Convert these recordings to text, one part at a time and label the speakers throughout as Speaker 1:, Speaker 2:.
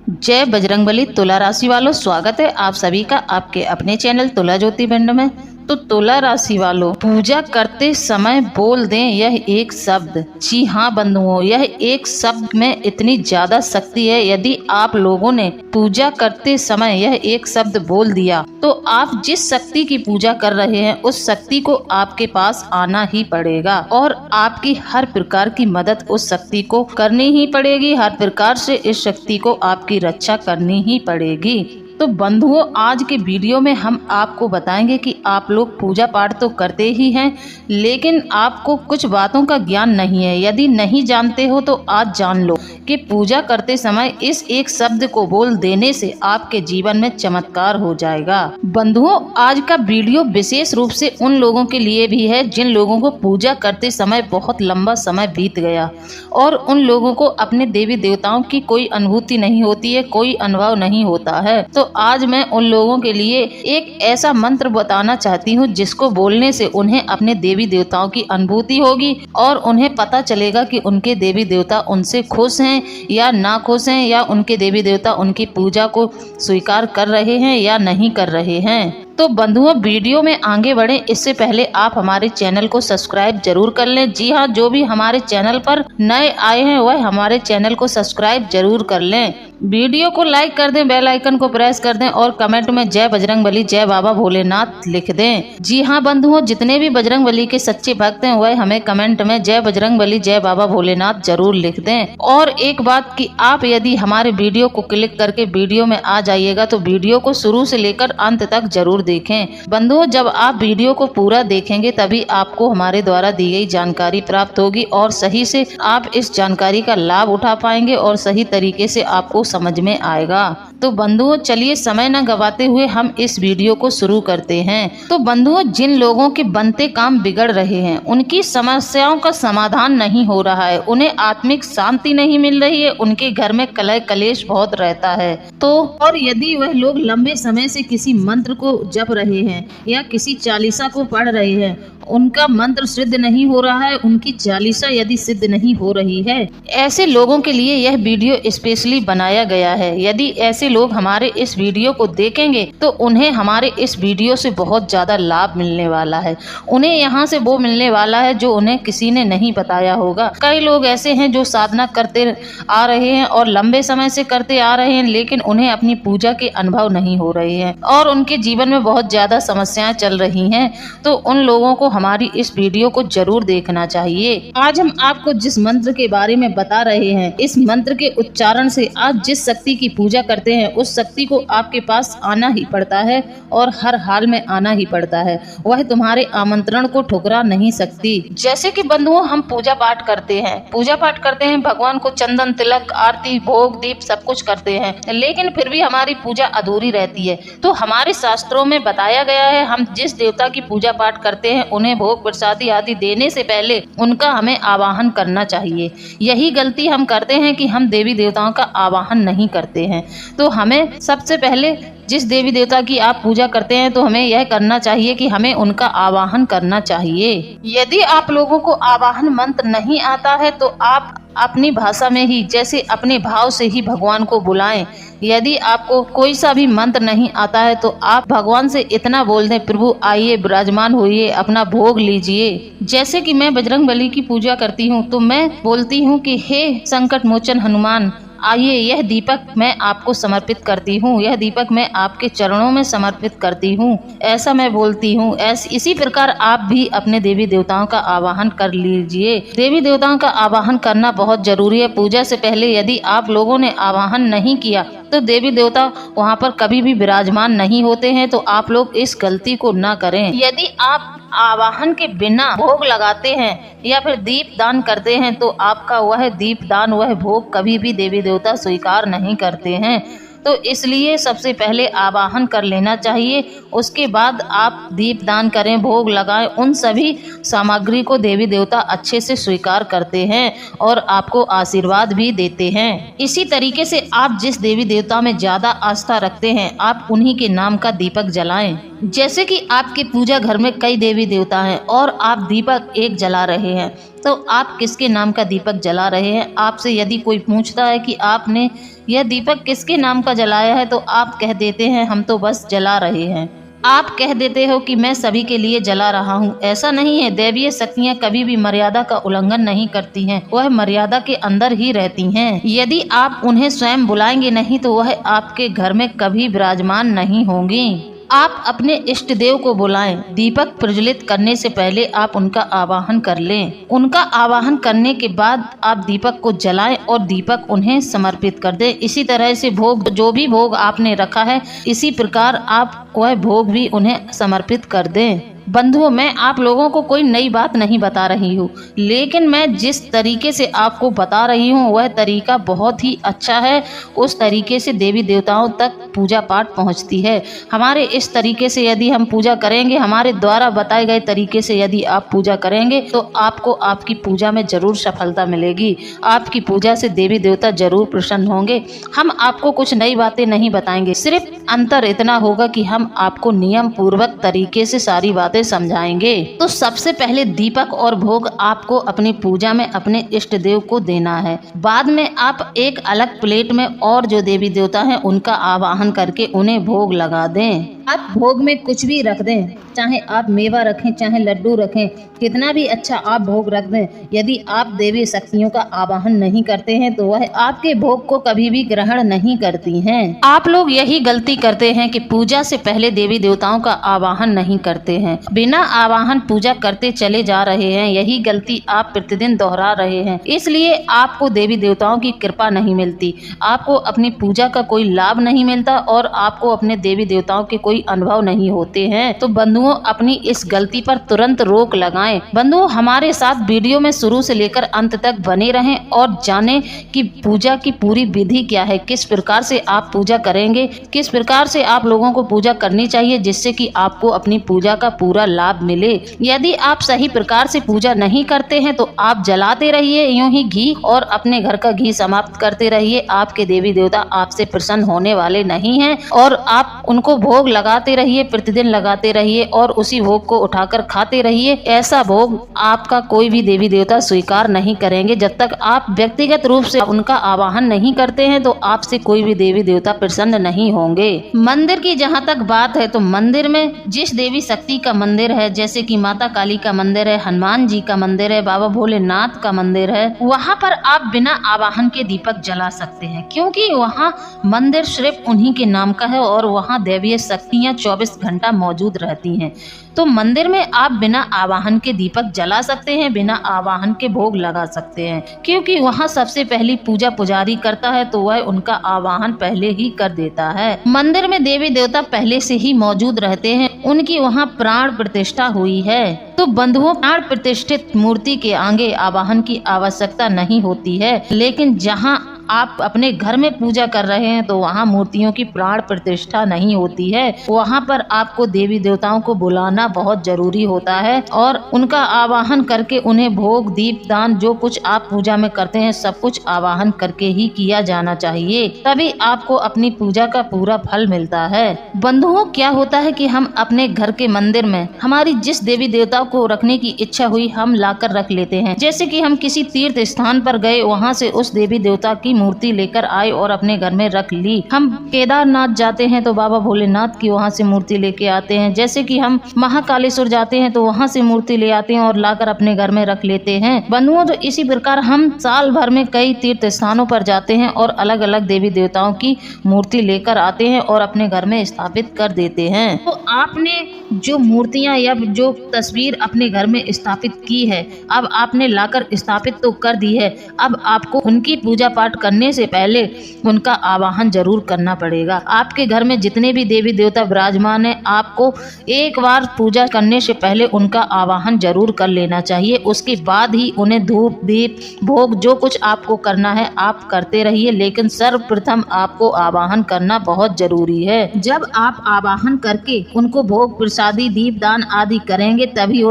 Speaker 1: जय बजरंगबली। तुला राशि वालों, स्वागत है आप सभी का आपके अपने चैनल तुला ज्योति भिंड में। तो तुला राशि वालों, पूजा करते समय बोल दें यह एक शब्द। जी हाँ बंधुओं, यह एक शब्द में इतनी ज्यादा शक्ति है। यदि आप लोगों ने पूजा करते समय यह एक शब्द बोल दिया तो आप जिस शक्ति की पूजा कर रहे हैं उस शक्ति को आपके पास आना ही पड़ेगा और आपकी हर प्रकार की मदद उस शक्ति को करनी ही पड़ेगी। हर प्रकार से इस शक्ति को आपकी रक्षा करनी ही पड़ेगी। तो बंधुओं, आज के वीडियो में हम आपको बताएंगे कि आप लोग पूजा पाठ तो करते ही हैं, लेकिन आपको कुछ बातों का ज्ञान नहीं है। यदि नहीं जानते हो तो आज जान लो कि पूजा करते समय इस एक शब्द को बोल देने से आपके जीवन में चमत्कार हो जाएगा। बंधुओं, आज का वीडियो विशेष रूप से उन लोगों के लिए भी है जिन लोगों को पूजा करते समय बहुत लंबा समय बीत गया और उन लोगों को अपने देवी देवताओं की कोई अनुभूति नहीं होती है, कोई अनुभव नहीं होता है। तो आज मैं उन लोगों के लिए एक ऐसा मंत्र बताना चाहती हूँ जिसको बोलने से उन्हें अपने देवी देवताओं की अनुभूति होगी और उन्हें पता चलेगा कि उनके देवी देवता उनसे खुश हैं या ना खुश हैं, या उनके देवी देवता उनकी पूजा को स्वीकार कर रहे हैं या नहीं कर रहे हैं। तो बंधुओं, वीडियो में आगे बढ़े इससे पहले आप हमारे चैनल को सब्सक्राइब जरूर कर लें। जी हाँ, जो भी हमारे चैनल पर नए आए हैं वह हमारे चैनल को सब्सक्राइब जरूर कर लें। वीडियो को लाइक कर दें, बेल आइकन को प्रेस कर दें और कमेंट में जय बजरंगबली, जय बाबा भोलेनाथ लिख दें। जी हाँ बंधुओं, जितने भी बजरंगबली के सच्चे भक्त हैं वह हमें कमेंट में जय बजरंगबली, जय बाबा भोलेनाथ जरूर लिख दें। और एक बात कि आप यदि हमारे वीडियो को क्लिक करके वीडियो में आ जाइएगा तो वीडियो को शुरू से लेकर अंत तक जरूर देखें। बंधुओं, जब आप वीडियो को पूरा देखेंगे तभी आपको हमारे द्वारा दी गई जानकारी प्राप्त होगी और सही से आप इस जानकारी का लाभ उठा पाएंगे और सही तरीके से आपको समझ में आएगा। तो बंधुओं, चलिए समय न गवाते हुए हम इस वीडियो को शुरू करते हैं। तो बंधुओं, जिन लोगों के बनते काम बिगड़ रहे हैं, उनकी समस्याओं का समाधान नहीं हो रहा है, उन्हें आत्मिक शांति नहीं मिल रही है, उनके घर में कलह कलेश बहुत रहता है, तो और यदि वह लोग लंबे समय से किसी मंत्र को जप रहे हैं या किसी चालीसा को पढ़ रहे हैं, उनका मंत्र सिद्ध नहीं हो रहा है, उनकी चालीसा यदि सिद्ध नहीं हो रही है, ऐसे लोगों के लिए यह वीडियो स्पेशली बनाया गया है। यदि ऐसे लोग हमारे इस वीडियो को देखेंगे तो उन्हें हमारे इस वीडियो से बहुत ज्यादा लाभ मिलने वाला है। उन्हें यहाँ से वो मिलने वाला है जो उन्हें किसी ने नहीं बताया होगा। कई लोग ऐसे हैं जो साधना करते आ रहे हैं और लंबे समय से करते आ रहे हैं, लेकिन उन्हें अपनी पूजा के अनुभव नहीं हो रहे हैं और उनके जीवन में बहुत ज्यादा समस्याएं चल रही हैं। तो उन लोगों को हमारी इस वीडियो को जरूर देखना चाहिए। आज हम आपको जिस मंत्र के बारे में बता रहे हैं, इस मंत्र के उच्चारण से आप जिस शक्ति की पूजा करते हैं उस शक्ति को आपके पास आना ही पड़ता है और हर हाल में आना ही पड़ता है। वह तुम्हारे आमंत्रण को ठुकरा नहीं सकती। जैसे कि बंधुओं, हम पूजा पाठ करते हैं, भगवान को चंदन तिलक आरती भोग दीप सब कुछ करते हैं, लेकिन फिर भी हमारी पूजा अधूरी रहती है। तो हमारे शास्त्रों में बताया गया है, हम जिस देवता की पूजा पाठ करते हैं उन्हें भोग प्रसादी आदि देने से पहले उनका हमें आवाहन करना चाहिए। यही गलती हम करते हैं कि हम देवी देवताओं का आवाहन नहीं करते हैं। तो हमें सबसे पहले जिस देवी देवता की आप पूजा करते हैं तो हमें यह करना चाहिए कि हमें उनका आवाहन करना चाहिए। यदि आप लोगों को आवाहन मंत्र नहीं आता है तो आप अपनी भाषा में ही, जैसे अपने भाव से ही भगवान को बुलाएं। यदि आपको कोई सा भी मंत्र नहीं आता है तो आप भगवान से इतना बोल दें, प्रभु आइए विराजमान होइए, अपना भोग लीजिए। जैसे कि मैं बजरंगबली की पूजा करती हूँ तो मैं बोलती हूँ कि हे संकट मोचन हनुमान, आइए यह दीपक मैं आपको समर्पित करती हूँ, यह दीपक मैं आपके चरणों में समर्पित करती हूँ। ऐसा मैं बोलती हूँ। इसी प्रकार आप भी अपने देवी देवताओं का आवाहन कर लीजिए। देवी देवताओं का आवाहन करना बहुत जरूरी है। पूजा से पहले यदि आप लोगों ने आवाहन नहीं किया तो देवी देवता वहाँ पर कभी भी विराजमान नहीं होते हैं। तो आप लोग इस गलती को ना करें। यदि आप आवाहन के बिना भोग लगाते हैं या फिर दीप दान करते हैं तो आपका वह दीप दान, वह भोग कभी भी देवी देवता स्वीकार नहीं करते हैं। तो इसलिए सबसे पहले आवाहन कर लेना चाहिए, उसके बाद आप दीप दान करें, भोग लगाएं। उन सभी सामग्री को देवी देवता अच्छे से स्वीकार करते हैं और आपको आशीर्वाद भी देते हैं। इसी तरीके से आप जिस देवी देवता में ज्यादा आस्था रखते हैं आप उन्हीं के नाम का दीपक जलाएं। जैसे कि आपके पूजा घर में कई देवी देवता हैं और आप दीपक एक जला रहे हैं तो आप किसके नाम का दीपक जला रहे हैं। आपसे यदि कोई पूछता है कि आपने यह दीपक किसके नाम का जलाया है, तो आप कह देते हैं हम तो बस जला रहे हैं। आप कह देते हो कि मैं सभी के लिए जला रहा हूँ। ऐसा नहीं है, दैवीय शक्तियाँ कभी भी मर्यादा का उल्लंघन नहीं करती हैं, वह मर्यादा के अंदर ही रहती हैं। यदि आप उन्हें स्वयं बुलाएंगे नहीं तो वह आपके घर में कभी विराजमान नहीं होंगी। आप अपने इष्ट देव को बुलाएं। दीपक प्रज्वलित करने से पहले आप उनका आवाहन कर लें। उनका आवाहन करने के बाद आप दीपक को जलाएं और दीपक उन्हें समर्पित कर दें। इसी तरह से भोग, जो भी भोग आपने रखा है, इसी प्रकार आप वह भोग भी उन्हें समर्पित कर दें। बंधुओं, मैं आप लोगों को कोई नई बात नहीं बता रही हूँ, लेकिन मैं जिस तरीके से आपको बता रही हूँ वह तरीका बहुत ही अच्छा है। उस तरीके से देवी देवताओं तक पूजा पाठ पहुँचती है। हमारे इस तरीके से यदि हम पूजा करेंगे, हमारे द्वारा बताए गए तरीके से यदि आप पूजा करेंगे तो आपको आपकी पूजा में जरूर सफलता मिलेगी। आपकी पूजा से देवी देवता जरूर प्रसन्न होंगे। हम आपको कुछ नई बातें नहीं बताएंगे, सिर्फ अंतर इतना होगा कि हम आपको नियम पूर्वक तरीके से सारी बातें समझाएंगे। तो सबसे पहले दीपक और भोग आपको अपनी पूजा में अपने इष्ट देव को देना है। बाद में आप एक अलग प्लेट में और जो देवी देवता हैं उनका आवाहन करके उन्हें भोग लगा दें। आप भोग में कुछ भी रख दें, चाहे आप मेवा रखें, चाहे लड्डू रखें, कितना भी अच्छा आप भोग रख दें। यदि आप देवी शक्तियों का आवाहन नहीं करते हैं तो वह आपके भोग को कभी भी ग्रहण नहीं करती हैं। आप लोग यही गलती करते हैं कि पूजा से पहले देवी देवताओं का आवाहन नहीं करते हैं, बिना आवाहन पूजा करते चले जा रहे हैं। यही गलती आप प्रतिदिन दोहरा रहे हैं, इसलिए आपको देवी देवताओं की कृपा नहीं मिलती, आपको अपनी पूजा का कोई लाभ नहीं मिलता और आपको अपने देवी देवताओं के कोई अनुभव नहीं होते हैं। तो बंधुओं, अपनी इस गलती पर तुरंत रोक लगाएं। बंधुओं, हमारे साथ वीडियो में शुरू से लेकर अंत तक बने रहें और जानें कि पूजा की पूरी विधि क्या है, किस प्रकार से आप पूजा करेंगे, किस प्रकार से आप लोगों को पूजा करनी चाहिए जिससे कि आपको अपनी पूजा का पूरा लाभ मिले। यदि आप सही प्रकार से पूजा नहीं करते हैं तो आप जलाते रहिए यूं ही घी और अपने घर का घी समाप्त करते रहिए। आपके देवी देवता आपसे प्रसन्न होने वाले नहीं हैं और आप उनको भोग लगाते रहिए, प्रतिदिन लगाते रहिए और उसी भोग को उठाकर खाते रहिए। ऐसा भोग आपका कोई भी देवी देवता स्वीकार नहीं करेंगे। जब तक आप व्यक्तिगत रूप से उनका आवाहन नहीं करते हैं तो आपसे कोई भी देवी देवता प्रसन्न नहीं होंगे। मंदिर की जहाँ तक बात है तो मंदिर में जिस देवी शक्ति का मंदिर है, जैसे कि माता काली का मंदिर है, हनुमान जी का मंदिर है, बाबा भोलेनाथ का मंदिर है, वहाँ पर आप बिना आवाहन के दीपक जला सकते हैं, क्योंकि वहाँ मंदिर सिर्फ उन्हीं के नाम का है और वहाँ दैवीय शक्तियाँ 24 घंटा मौजूद रहती हैं। तो मंदिर में आप बिना आवाहन के दीपक जला सकते हैं, बिना आवाहन के भोग लगा सकते हैं, क्योंकि वहाँ सबसे पहली पूजा पुजारी करता है तो वह उनका आवाहन पहले ही कर देता है। मंदिर में देवी देवता पहले से ही मौजूद रहते हैं, उनकी वहाँ प्राण प्रतिष्ठा हुई है। तो बंधुओं, प्राण प्रतिष्ठित मूर्ति के आगे आवाहन की आवश्यकता नहीं होती है, लेकिन जहाँ आप अपने घर में पूजा कर रहे हैं तो वहाँ मूर्तियों की प्राण प्रतिष्ठा नहीं होती है। वहाँ पर आपको देवी देवताओं को बुलाना बहुत जरूरी होता है और उनका आवाहन करके उन्हें भोग, दीप, दान, जो कुछ आप पूजा में करते हैं सब कुछ आवाहन करके ही किया जाना चाहिए, तभी आपको अपनी पूजा का पूरा फल मिलता है। बंधुओं, क्या होता है कि हम अपने घर के मंदिर में हमारी जिस देवी देवता को रखने की इच्छा हुई हम लाकर रख लेते हैं। जैसे कि हम किसी तीर्थ स्थान पर गए, वहाँ से उस देवी देवता की मूर्ति लेकर आए और अपने घर में रख ली। हम केदारनाथ जाते हैं तो बाबा भोलेनाथ की वहाँ से मूर्ति लेके आते हैं। जैसे कि हम महाकालेश्वर जाते हैं तो वहाँ से मूर्ति ले आते हैं और लाकर अपने घर में रख लेते हैं। बंधुओं, तो इसी प्रकार हम साल भर में कई तीर्थ स्थानों पर जाते हैं और अलग अलग देवी देवताओं की मूर्ति लेकर आते हैं और अपने घर में स्थापित कर देते हैं। तो आपने जो मूर्तियां या जो तस्वीर अपने घर में स्थापित की है, अब आपने लाकर स्थापित तो कर दी है, अब आपको उनकी पूजा पाठ करने से पहले उनका आवाहन जरूर करना पड़ेगा। आपके घर में जितने भी देवी देवता विराजमान हैं, आपको एक बार पूजा करने से पहले उनका आवाहन जरूर कर लेना चाहिए। उसके बाद ही उन्हें धूप, दीप, भोग, जो कुछ आपको करना है आप करते रहिए, लेकिन सर्वप्रथम आपको आवाहन करना बहुत जरूरी है। जब आप आवाहन करके उनको भोग, प्रसादी, दीप दान आदि करेंगे तभी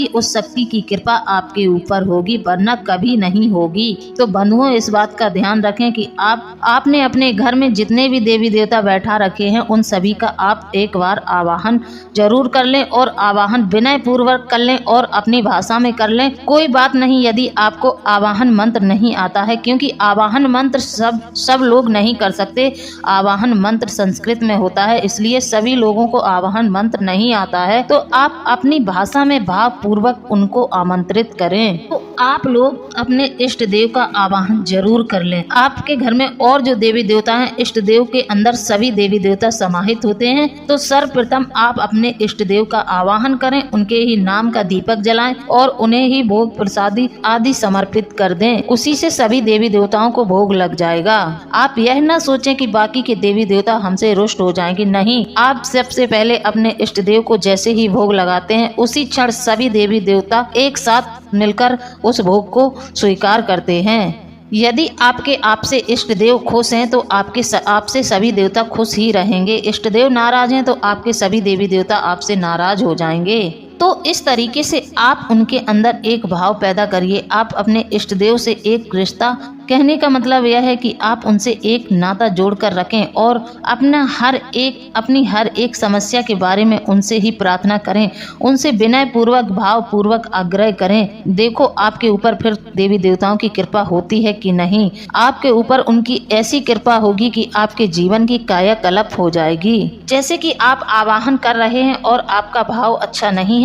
Speaker 1: उस शक्ति की कृपा आपके ऊपर होगी, वरना कभी नहीं होगी। तो बंधुओं, इस बात का ध्यान ध्यान रखें कि आपने अपने घर में जितने भी देवी देवता बैठा रखे हैं उन सभी का आप एक बार आवाहन जरूर कर लें और आवाहन विनय पूर्वक कर लें और अपनी भाषा में कर लें। कोई बात नहीं यदि आपको आवाहन मंत्र नहीं आता है, क्योंकि आवाहन मंत्र सब लोग नहीं कर सकते। आवाहन मंत्र संस्कृत में होता है, इसलिए सभी लोगों को आवाहन मंत्र नहीं आता है। तो आप अपनी भाषा में भाव पूर्वक उनको आमंत्रित करें। तो आप लोग अपने इष्ट देव का आवाहन जरूर कर लें। आपके घर में और जो देवी देवता हैं, इष्ट देव के अंदर सभी देवी देवता समाहित होते हैं। तो सर्वप्रथम आप अपने इष्ट देव का आवाहन करें, उनके ही नाम का दीपक जलाएं और उन्हें ही भोग प्रसादी आदि समर्पित कर दें। उसी से सभी देवी देवताओं को भोग लग जाएगा। आप यह न सोचें कि बाकी के देवी देवता हमसे रुष्ट हो जाएंगे, नहीं। आप सबसे पहले अपने इष्ट देव को जैसे ही भोग लगाते हैं, उसी क्षण सभी देवी देवता एक साथ मिलकर उस भोग को स्वीकार करते हैं। यदि आपसे इष्ट देव खुश हैं तो आपसे सभी देवता खुश ही रहेंगे। इष्ट देव नाराज हैं तो आपके सभी देवी देवता आपसे नाराज हो जाएंगे। तो इस तरीके से आप उनके अंदर एक भाव पैदा करिए। आप अपने इष्ट देव से एक रिश्ता, कहने का मतलब यह है कि आप उनसे एक नाता जोड़कर रखें और अपनी हर एक समस्या के बारे में उनसे ही प्रार्थना करें। उनसे विनय पूर्वक भाव पूर्वक आग्रह करें। देखो आपके ऊपर फिर देवी देवताओं की कृपा होती है कि नहीं। आपके ऊपर उनकी ऐसी कृपा होगी कि आपके जीवन की कायाकल्प हो जाएगी। जैसे कि आप आवाहन कर रहे हैं और आपका भाव अच्छा नहीं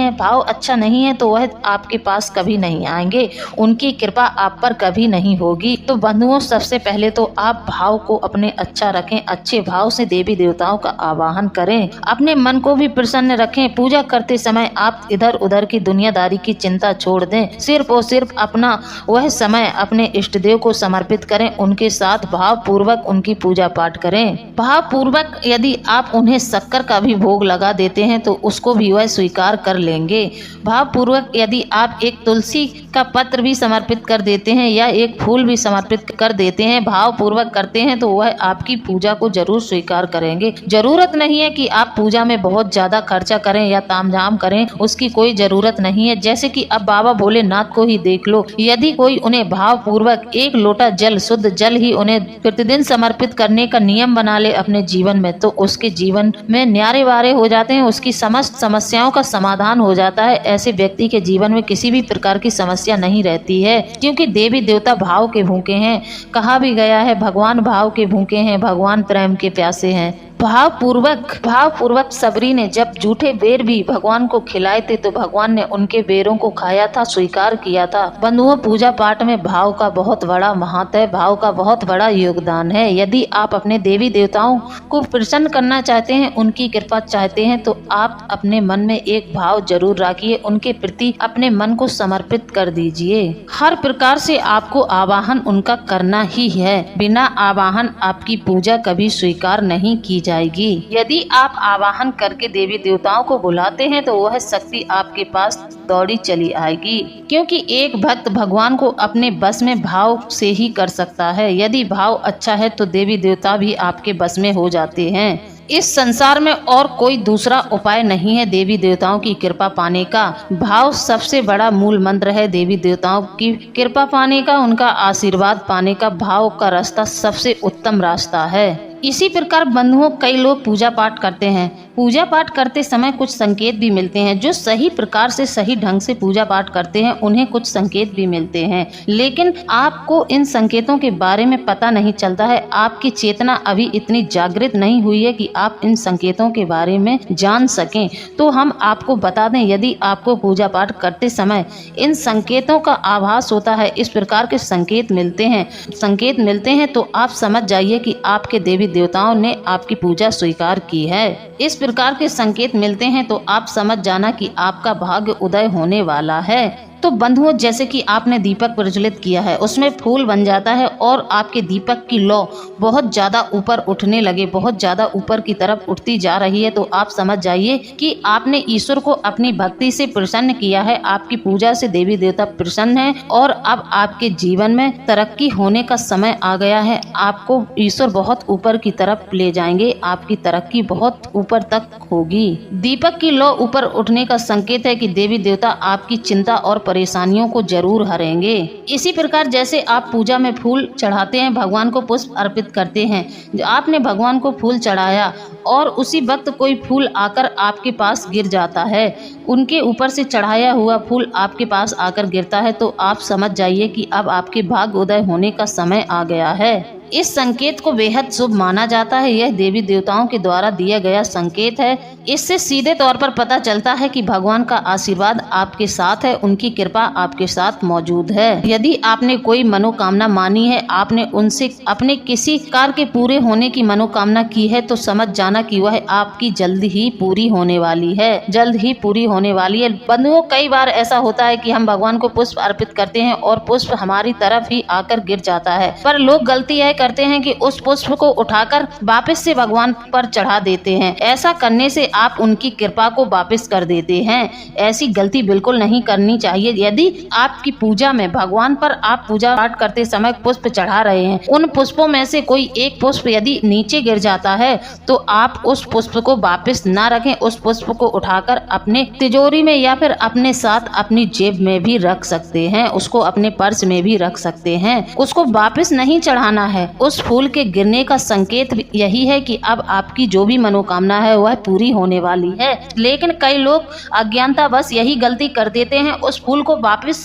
Speaker 1: है, तो वह आपके पास कभी नहीं आएंगे, उनकी कृपा आप पर कभी नहीं होगी। तो बंधुओं, सबसे पहले तो आप भाव को अपने अच्छा रखें, अच्छे भाव से देवी देवताओं का आवाहन करें। अपने मन को भी प्रसन्न रखें। पूजा करते समय आप इधर उधर की दुनियादारी की चिंता छोड़ दें। सिर्फ और सिर्फ अपना वह समय अपने इष्ट देव को समर्पित करें। उनके साथ भाव पूर्वक उनकी पूजा पाठ करें। भाव पूर्वक यदि आप उन्हें शक्कर का भी भोग लगा देते हैं तो उसको भी वह स्वीकार कर लेंगे। भाव पूर्वक यदि आप एक तुलसी का पत्र भी समर्पित कर देते हैं या एक फूल भी समर्पित कर देते हैं, भाव पूर्वक करते हैं, तो वह आपकी पूजा को जरूर स्वीकार करेंगे। जरूरत नहीं है कि आप पूजा में बहुत ज्यादा खर्चा करें या तामझाम करें, उसकी कोई जरूरत नहीं है। जैसे कि अब बाबा भोलेनाथ को ही देख लो, यदि कोई उन्हें भाव पूर्वक एक लोटा जल, शुद्ध जल ही उन्हें प्रतिदिन समर्पित करने का नियम बना ले अपने जीवन में, तो उसके जीवन में न्यारे वारे हो जाते हैं, उसकी समस्त समस्याओं का समाधान हो जाता है। ऐसे व्यक्ति के जीवन में किसी भी प्रकार की समस्या नहीं रहती है, क्योंकि देवी देवता भाव के भूखे हैं। कहा भी गया है, भगवान भाव के भूखे हैं, भगवान प्रेम के प्यासे हैं। भाव पूर्वक सबरी ने जब जूठे बेर भी भगवान को खिलाए थे तो भगवान ने उनके बेरों को खाया था, स्वीकार किया था। बंधुओं, पूजा पाठ में भाव का बहुत बड़ा महत्व है, भाव का बहुत बड़ा योगदान है। यदि आप अपने देवी देवताओं को प्रसन्न करना चाहते हैं, उनकी कृपा चाहते हैं, तो आप अपने मन में एक भाव जरूर रखिए, उनके प्रति अपने मन को समर्पित कर दीजिए। हर प्रकार से आपको आवाहन उनका करना ही है। बिना आवाहन आपकी पूजा कभी स्वीकार नहीं की जाएगी। यदि आप आवाहन करके देवी देवताओं को बुलाते हैं तो वह शक्ति आपके पास दौड़ी चली आएगी, क्योंकि एक भक्त भगवान को अपने बस में भाव से ही कर सकता है। यदि भाव अच्छा है तो देवी देवता भी आपके बस में हो जाते हैं। इस संसार में और कोई दूसरा उपाय नहीं है देवी देवताओं की कृपा पाने का। भाव सबसे बड़ा मूल मंत्र है देवी देवताओं की कृपा पाने का, उनका आशीर्वाद पाने का। भाव का रास्ता सबसे उत्तम रास्ता है। इसी प्रकार बंधुओं, कई लोग पूजा पाठ करते हैं। पूजा पाठ करते समय कुछ संकेत भी मिलते हैं। जो सही प्रकार से सही ढंग से पूजा पाठ करते हैं उन्हें कुछ संकेत भी मिलते हैं, लेकिन आपको इन संकेतों के बारे में पता नहीं चलता है। आपकी चेतना अभी इतनी जागृत नहीं हुई है कि आप इन संकेतों के बारे में जान सकें। तो हम आपको बता दें, यदि आपको पूजा पाठ करते समय इन संकेतों का आभास होता है, इस प्रकार के संकेत मिलते हैं तो आप समझ जाइए कि आपके देवी देवताओं ने आपकी पूजा स्वीकार की है। इस प्रकार के संकेत मिलते हैं तो आप समझ जाना कि आपका भाग्य उदय होने वाला है। तो बंधुओं, जैसे कि आपने दीपक प्रज्वलित किया है, उसमें फूल बन जाता है और आपके दीपक की लौ बहुत ज्यादा ऊपर उठने लगे, बहुत ज्यादा ऊपर की तरफ उठती जा रही है, तो आप समझ जाइए कि आपने ईश्वर को अपनी भक्ति से प्रसन्न किया है। आपकी पूजा से देवी देवता प्रसन्न है और अब आपके जीवन में तरक्की होने का समय आ गया है। आपको ईश्वर बहुत ऊपर की तरफ ले जाएंगे, आपकी तरक्की बहुत ऊपर तक होगी। दीपक की लौ ऊपर उठने का संकेत है कि देवी देवता आपकी चिंता और परेशानियों को जरूर हरेंगे। इसी प्रकार जैसे आप पूजा में फूल चढ़ाते हैं, भगवान को पुष्प अर्पित करते हैं, आपने भगवान को फूल चढ़ाया और उसी वक्त कोई फूल आकर आपके पास गिर जाता है, उनके ऊपर से चढ़ाया हुआ फूल आपके पास आकर गिरता है, तो आप समझ जाइए कि अब आपके भाग्य उदय होने का समय आ गया है। इस संकेत को बेहद शुभ माना जाता है। यह देवी देवताओं के द्वारा दिया गया संकेत है। इससे सीधे तौर पर पता चलता है कि भगवान का आशीर्वाद आपके साथ है, उनकी कृपा आपके साथ मौजूद है। यदि आपने कोई मनोकामना मानी है, आपने उनसे अपने किसी कार्य के पूरे होने की मनोकामना की है, तो समझ जाना कि वह आपकी जल्द ही पूरी होने वाली है, जल्द ही पूरी होने वाली है। बंधुओं, कई बार ऐसा होता है कि हम भगवान को पुष्प अर्पित करते हैं और पुष्प हमारी तरफ ही आकर गिर जाता है, पर लोग गलती है करते हैं कि उस पुष्प को उठाकर वापस से भगवान पर चढ़ा देते हैं। ऐसा करने से आप उनकी कृपा को वापस कर देते हैं। ऐसी गलती बिल्कुल नहीं करनी चाहिए। यदि आपकी पूजा में भगवान पर आप पूजा पाठ करते समय पुष्प चढ़ा रहे हैं, उन पुष्पों में से कोई एक पुष्प यदि नीचे गिर जाता है, तो आप उस पुष्प को वापस ना रखें। उस पुष्प को उठाकर अपने तिजोरी में या फिर अपने साथ अपनी जेब में भी रख सकते हैं, उसको अपने पर्स में भी रख सकते हैं। उसको वापस नहीं चढ़ाना है। उस फूल के गिरने का संकेत यही है कि अब आपकी जो भी मनोकामना है वह पूरी होने वाली है। लेकिन कई लोग अज्ञानता बस यही गलती कर देते हैं, उस फूल को वापस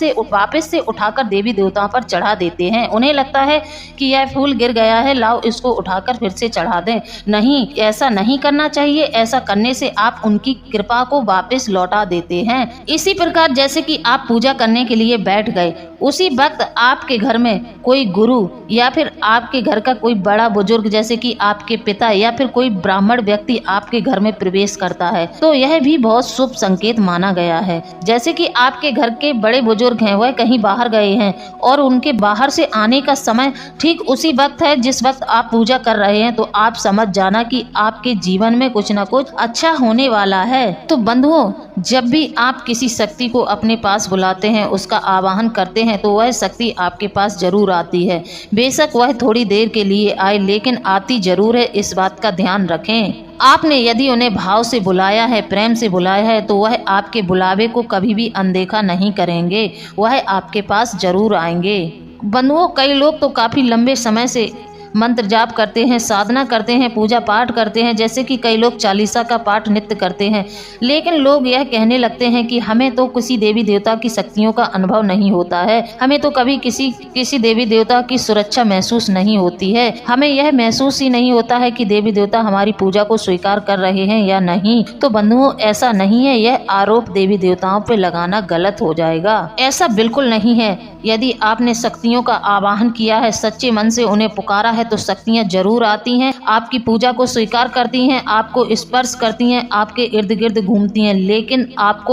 Speaker 1: से उठाकर देवी देवताओं पर चढ़ा देते हैं। उन्हें लगता है कि यह फूल गिर गया है, लाओ इसको उठाकर फिर से चढ़ा दें। नहीं, ऐसा नहीं करना चाहिए। ऐसा करने से आप उनकी कृपा को वापस लौटा देते हैं। इसी प्रकार जैसे कि आप पूजा करने के लिए बैठ गए, उसी वक्त आपके घर में कोई गुरु या फिर आपके घर का कोई बड़ा बुजुर्ग जैसे कि आपके पिता या फिर कोई ब्राह्मण व्यक्ति आपके घर में प्रवेश करता है, तो यह भी बहुत शुभ संकेत माना गया है। जैसे कि आपके घर के बड़े बुजुर्ग हैं, वह कहीं बाहर गए हैं और उनके बाहर से आने का समय ठीक उसी वक्त है जिस वक्त आप पूजा कर रहे हैं, तो आप समझ जाना कि आपके जीवन में कुछ न कुछ अच्छा होने वाला है। तो बंधुओं, जब भी आप किसी शक्ति को अपने पास बुलाते हैं, उसका आवाहन करते हैं, तो वह शक्ति आपके पास जरूर आती है। बेशक वह थोड़ी देर के लिए आए, लेकिन आती जरूर है, इस बात का ध्यान रखें। आपने यदि उन्हें भाव से बुलाया है, प्रेम से बुलाया है, तो वह आपके बुलावे को कभी भी अनदेखा नहीं करेंगे, वह आपके पास जरूर आएंगे। बंधुओं, कई लोग तो काफी लंबे समय से मंत्र जाप करते हैं, साधना करते हैं, पूजा पाठ करते हैं, जैसे कि कई लोग चालीसा का पाठ नित्य करते हैं, लेकिन लोग यह कहने लगते हैं कि हमें तो किसी देवी देवता की शक्तियों का अनुभव नहीं होता है, हमें तो कभी किसी देवी देवता की सुरक्षा महसूस नहीं होती है, हमें यह महसूस ही नहीं होता है कि देवी देवता हमारी पूजा को स्वीकार कर रहे हैं या नहीं। तो बंधुओं, ऐसा नहीं है। यह आरोप देवी देवताओं पर लगाना गलत हो जाएगा। ऐसा बिल्कुल नहीं है। यदि आपने शक्तियों का आवाहन किया है, सच्चे मन से उन्हें पुकारा है, तो शक्तियां जरूर आती हैं, आपकी पूजा को स्वीकार करती हैं, आपको स्पर्श करती हैं, आपके इर्द गिर्द घूमती हैं, लेकिन आप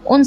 Speaker 1: उन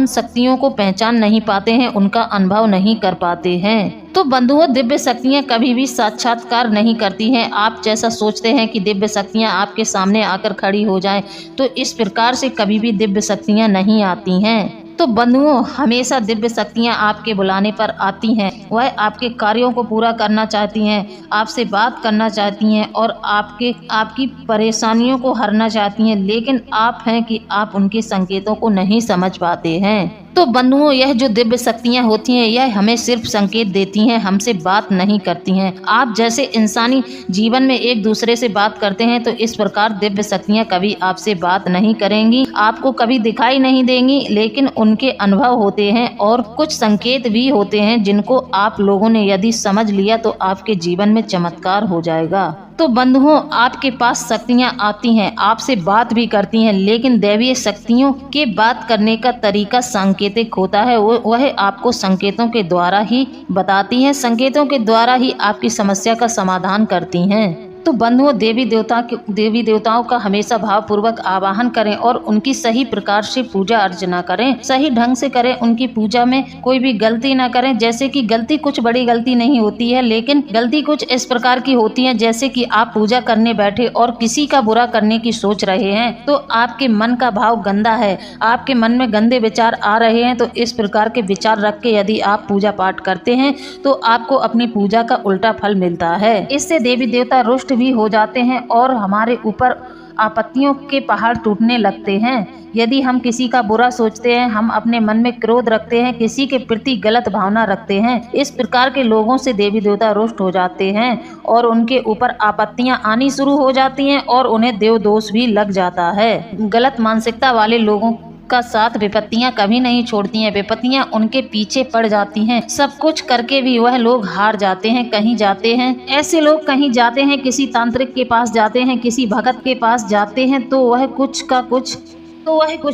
Speaker 1: शक्तियों को पहचान नहीं पाते हैं, उनका अनुभव नहीं कर पाते हैं। तो बंधुओं, दिव्य शक्तियां कभी भी साक्षात्कार नहीं करती हैं। आप जैसा सोचते हैं कि दिव्य शक्तियां आपके सामने आकर खड़ी हो जाएं, तो इस प्रकार से कभी भी दिव्य शक्तियां नहीं आती हैं। तो बंधुओं, हमेशा दिव्य शक्तियां आपके बुलाने पर आती हैं। वह आपके कार्यों को पूरा करना चाहती हैं, आपसे बात करना चाहती हैं और आपकी परेशानियों को हरना चाहती हैं, लेकिन आप हैं कि आप उनके संकेतों को नहीं समझ पाते हैं। तो बंधुओं, यह जो दिव्य शक्तियां होती हैं, यह हमें सिर्फ संकेत देती हैं, हमसे बात नहीं करती हैं। आप जैसे इंसानी जीवन में एक दूसरे से बात करते हैं, तो इस प्रकार दिव्य शक्तियां कभी आपसे बात नहीं करेंगी, आपको कभी दिखाई नहीं देंगी, लेकिन उनके अनुभव होते हैं और कुछ संकेत भी होते हैं, जिनको आप लोगों ने यदि समझ लिया तो आपके जीवन में चमत्कार हो जाएगा। तो बंधुओं, आपके पास शक्तियां आती हैं, आपसे बात भी करती हैं, लेकिन दैवीय शक्तियों के बात करने का तरीका सांकेतिक होता है। वह आपको संकेतों के द्वारा ही बताती हैं, संकेतों के द्वारा ही आपकी समस्या का समाधान करती हैं। तो बंधुओं, देवी देवताओं का हमेशा भावपूर्वक आवाहन करें और उनकी सही प्रकार से पूजा अर्चना करें, सही ढंग से करें। उनकी पूजा में कोई भी गलती ना करें। जैसे कि गलती कुछ बड़ी गलती नहीं होती है, लेकिन गलती कुछ इस प्रकार की होती है, जैसे कि आप पूजा करने बैठे और किसी का बुरा करने की सोच रहे हैं, तो आपके मन का भाव गंदा है, आपके मन में गंदे विचार आ रहे हैं, तो इस प्रकार के विचार रख के यदि आप पूजा पाठ करते हैं, तो आपको अपनी पूजा का उल्टा फल मिलता है। इससे देवी देवता रुष्ट भी हो जाते हैं और हमारे ऊपर आपत्तियों के पहाड़ टूटने लगते हैं। यदि हम किसी का बुरा सोचते हैं, हम अपने मन में क्रोध रखते हैं, किसी के प्रति गलत भावना रखते हैं, इस प्रकार के लोगों से देवी देवता रुष्ट हो जाते हैं और उनके ऊपर आपत्तियां आनी शुरू हो जाती हैं और उन्हें देव दोष भी लग जाता है। गलत मानसिकता वाले लोगों का साथ विपत्तियां कभी नहीं छोड़ती हैं। विपत्तियां उनके पीछे पड़ जाती हैं। सब कुछ करके भी वह लोग हार जाते हैं। कहीं जाते हैं, ऐसे लोग कहीं जाते हैं, किसी तांत्रिक के पास जाते हैं, किसी भगत के पास जाते हैं तो वह कुछ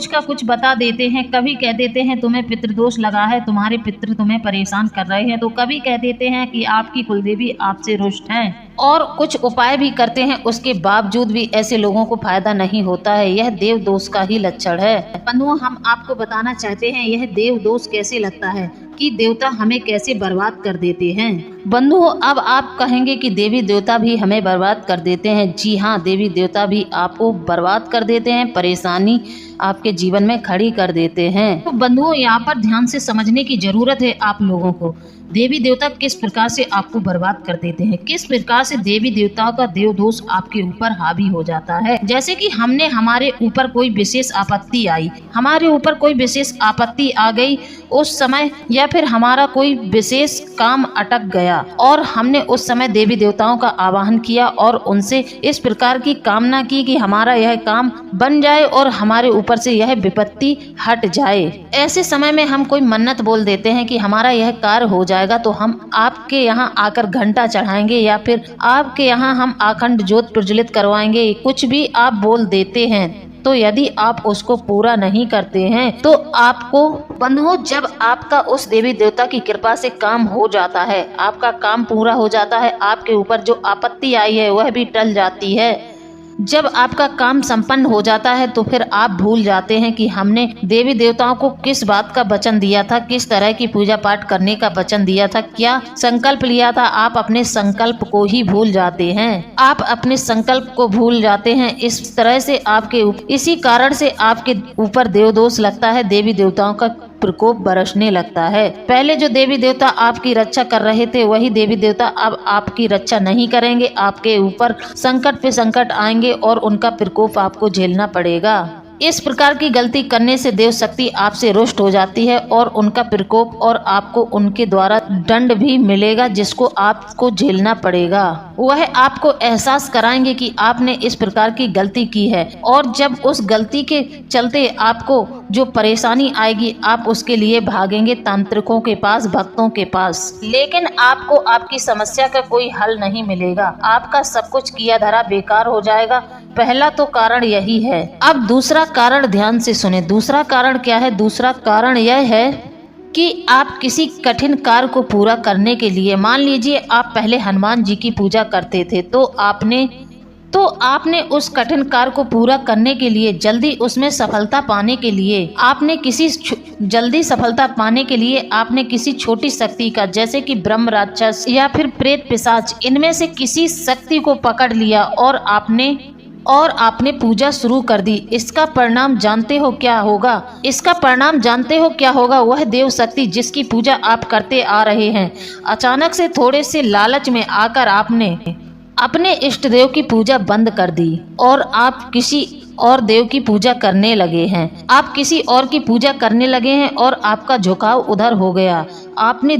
Speaker 1: का कुछ बता देते हैं। कभी कह देते हैं तुम्हें पितृदोष लगा है, तुम्हारे पितृ तुम्हें परेशान कर रहे हैं, तो कभी कह देते हैं कि आपकी कुलदेवी आपसे रुष्ट हैं, और कुछ उपाय भी करते हैं। उसके बावजूद भी ऐसे लोगों को फायदा नहीं होता है। यह देव दोष का ही लक्षण है। बंधुओं, हम आपको बताना चाहते हैं यह देव दोष कैसे लगता है, कि देवता हमें कैसे बर्बाद कर देते हैं। बंधुओं, अब आप कहेंगे कि देवी देवता भी हमें बर्बाद कर देते हैं। जी हाँ, देवी देवता भी आपको बर्बाद कर देते हैं, परेशानी आपके जीवन में खड़ी कर देते हैं। तो बंधुओं, यहाँ पर ध्यान से समझने की जरूरत है आप लोगों को। देवी देवता किस प्रकार से आपको बर्बाद कर देते हैं, किस प्रकार से देवी देवताओं का देव दोष आपके ऊपर हावी हो जाता है। जैसे कि हमारे ऊपर कोई विशेष आपत्ति आई, हमारे ऊपर कोई विशेष आपत्ति आ गई उस समय, या फिर हमारा कोई विशेष काम अटक गया और हमने उस समय देवी देवताओं का आवाहन किया और उनसे इस प्रकार की कामना की कि हमारा यह काम बन जाए और हमारे ऊपर से यह विपत्ति हट जाए। ऐसे समय में हम कोई मन्नत बोल देते हैं कि हमारा यह कार्य हो जाएगा, तो हम आपके यहाँ आकर घंटा चढ़ाएंगे या फिर आपके यहाँ हम अखंड ज्योत प्रज्वलित करवाएंगे। कुछ भी आप बोल देते हैं, तो यदि आप उसको पूरा नहीं करते हैं तो आपको बंधुओं, जब आपका उस देवी देवता की कृपा से काम हो जाता है, आपका काम पूरा हो जाता है, आपके ऊपर जो आपत्ति आई है वह भी टल जाती है। जब आपका काम संपन्न हो जाता है तो फिर आप भूल जाते हैं कि हमने देवी देवताओं को किस बात का वचन दिया था, किस तरह की पूजा पाठ करने का वचन दिया था, क्या संकल्प लिया था। आप अपने संकल्प को ही भूल जाते हैं, आप अपने संकल्प को भूल जाते हैं। इस तरह से इसी कारण से आपके ऊपर देव दोष लगता है, देवी देवताओं का प्रकोप बरसने लगता है। पहले जो देवी देवता आपकी रक्षा कर रहे थे, वही देवी देवता अब आपकी रक्षा नहीं करेंगे। आपके ऊपर संकट पे संकट आएंगे और उनका प्रकोप आपको झेलना पड़ेगा। इस प्रकार की गलती करने से देव शक्ति आपसे रुष्ट हो जाती है और उनका प्रकोप और आपको उनके द्वारा दंड भी मिलेगा, जिसको आपको झेलना पड़ेगा। वह आपको एहसास कराएंगे कि आपने इस प्रकार की गलती की है, और जब उस गलती के चलते आपको जो परेशानी आएगी, आप उसके लिए भागेंगे तांत्रिकों के पास, भक्तों के पास, लेकिन आपको आपकी समस्या का कोई हल नहीं मिलेगा। आपका सब कुछ किया धरा बेकार हो जाएगा। पहला तो कारण यही है। अब दूसरा कारण ध्यान से सुने। दूसरा कारण क्या है? दूसरा कारण यह है कि आप किसी कठिन कार्य को पूरा करने के लिए, मान लीजिए आप पहले हनुमान जी की पूजा करते थे, तो आपने उस कठिन कार्य को पूरा करने के लिए, जल्दी उसमें सफलता पाने के लिए, आपने किसी छोटी शक्ति का, जैसे कि ब्रह्म राक्षस या फिर प्रेत पिशाच, इनमें से किसी शक्ति को पकड़ लिया और आपने पूजा शुरू कर दी। इसका परिणाम जानते हो क्या होगा? वह देव शक्ति जिसकी पूजा आप करते आ रहे हैं, अचानक से थोड़े से लालच में आकर आपने अपने इष्ट देव की पूजा बंद कर दी और आप किसी और देव की पूजा करने लगे हैं। और आपका झुकाव उधर हो गया। आपने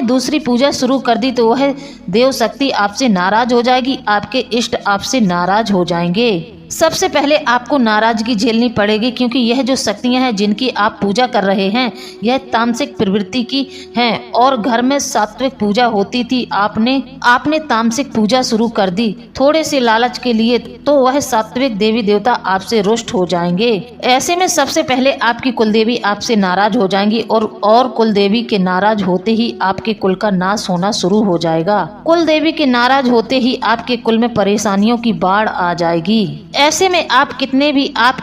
Speaker 1: दूसरी पूजा शुरू कर दी, तो वह देव शक्ति आपसे नाराज हो जाएगी, आपके इष्ट आपसे नाराज हो जाएंगे। सबसे पहले आपको नाराजगी झेलनी पड़ेगी, क्योंकि यह जो शक्तियां हैं जिनकी आप पूजा कर रहे हैं, यह तामसिक प्रवृत्ति की हैं और घर में सात्विक पूजा होती थी। आपने तामसिक पूजा शुरू कर दी थोड़े से लालच के लिए, तो वह सात्विक देवी देवता आपसे रुष्ट हो जाएंगे। ऐसे में सबसे पहले आपकी कुलदेवी आपसे नाराज हो जाएंगी और कुलदेवी के नाराज होते ही आपके कुल का नाश होना शुरू हो जाएगा। कुलदेवी के नाराज होते ही आपके कुल में परेशानियों की बाढ़ आ जाएगी। ऐसे में आप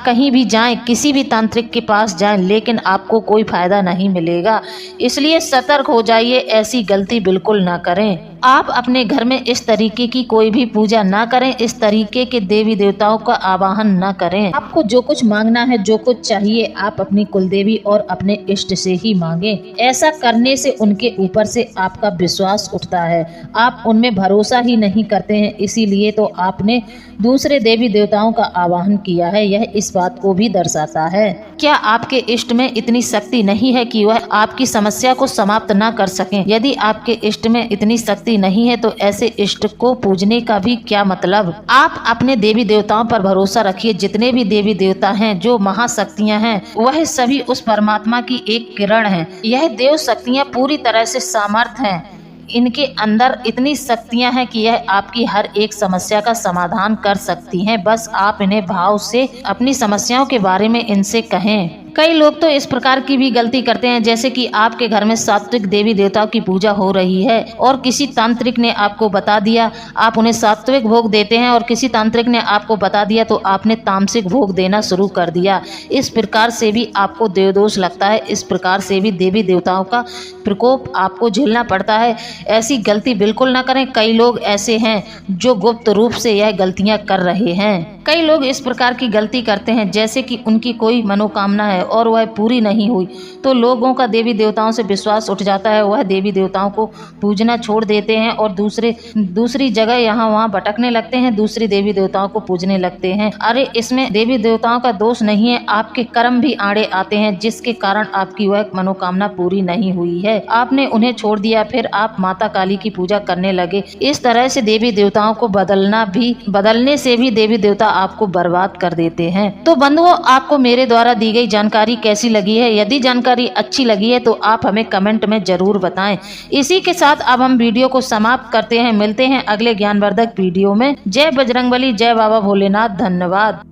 Speaker 1: कहीं भी जाएं, किसी भी तांत्रिक के पास जाएं, लेकिन आपको कोई फायदा नहीं मिलेगा। इसलिए सतर्क हो जाइए, ऐसी गलती बिल्कुल ना करें। आप अपने घर में इस तरीके की कोई भी पूजा ना करें, इस तरीके के देवी देवताओं का आवाहन ना करें। आपको जो कुछ मांगना है, जो कुछ चाहिए, आप अपनी कुलदेवी और अपने इष्ट से ही मांगे। ऐसा करने से उनके ऊपर से आपका विश्वास उठता है, आप उनमें भरोसा ही नहीं करते हैं, इसीलिए तो आपने दूसरे देवी देवताओं का आवाहन किया है। यह इस बात को भी दर्शाता है। क्या आपके इष्ट में इतनी शक्ति नहीं है कि वह आपकी समस्या को समाप्त ना कर सकें? यदि आपके इष्ट में इतनी शक्ति नहीं है तो ऐसे इष्ट को पूजने का भी क्या मतलब। आप अपने देवी देवताओं पर भरोसा रखिए। जितने भी देवी देवता हैं, जो महाशक्तियां हैं, वह सभी उस परमात्मा की एक किरण है। यह देव शक्तियां पूरी तरह से सामर्थ हैं। इनके अंदर इतनी शक्तियां हैं कि यह आपकी हर एक समस्या का समाधान कर सकती हैं। बस आप इन्हें भाव से अपनी समस्याओं के बारे में इनसे कहें। कई लोग तो इस प्रकार की भी गलती करते हैं, जैसे कि आपके घर में सात्विक देवी देवताओं की पूजा हो रही है और किसी तांत्रिक ने आपको बता दिया, आप उन्हें सात्विक भोग देते हैं, और किसी तांत्रिक ने आपको बता दिया तो आपने तामसिक भोग देना शुरू कर दिया। इस प्रकार से भी आपको देवदोष लगता है, इस प्रकार से भी देवी देवताओं का प्रकोप आपको झेलना पड़ता है। ऐसी गलती बिल्कुल ना करें। कई लोग ऐसे हैं जो गुप्त रूप से यह गलतियां कर रहे हैं। कई लोग इस प्रकार की गलती करते हैं, जैसे कि उनकी कोई मनोकामना है और वह पूरी नहीं हुई तो लोगों का देवी देवताओं से विश्वास उठ जाता है। वह देवी देवताओं को पूजना छोड़ देते हैं और दूसरी जगह यहाँ वहाँ भटकने लगते हैं, दूसरी देवी देवताओं को पूजने लगते हैं। अरे, इसमें देवी देवताओं का दोष नहीं है, आपके कर्म भी आड़े आते हैं, जिसके कारण आपकी वह मनोकामना पूरी नहीं हुई है। आपने उन्हें छोड़ दिया, फिर आप माता काली की पूजा करने लगे। इस तरह से देवी देवताओं को बदलने से भी देवी देवता आपको बर्बाद कर देते हैं। तो बंधुओं, आपको मेरे द्वारा दी गई जानकारी कैसी लगी है? यदि जानकारी अच्छी लगी है तो आप हमें कमेंट में जरूर बताएं। इसी के साथ अब हम वीडियो को समाप्त करते हैं। मिलते हैं अगले ज्ञानवर्धक वीडियो में। जय बजरंगबली, जय बाबा भोलेनाथ। धन्यवाद।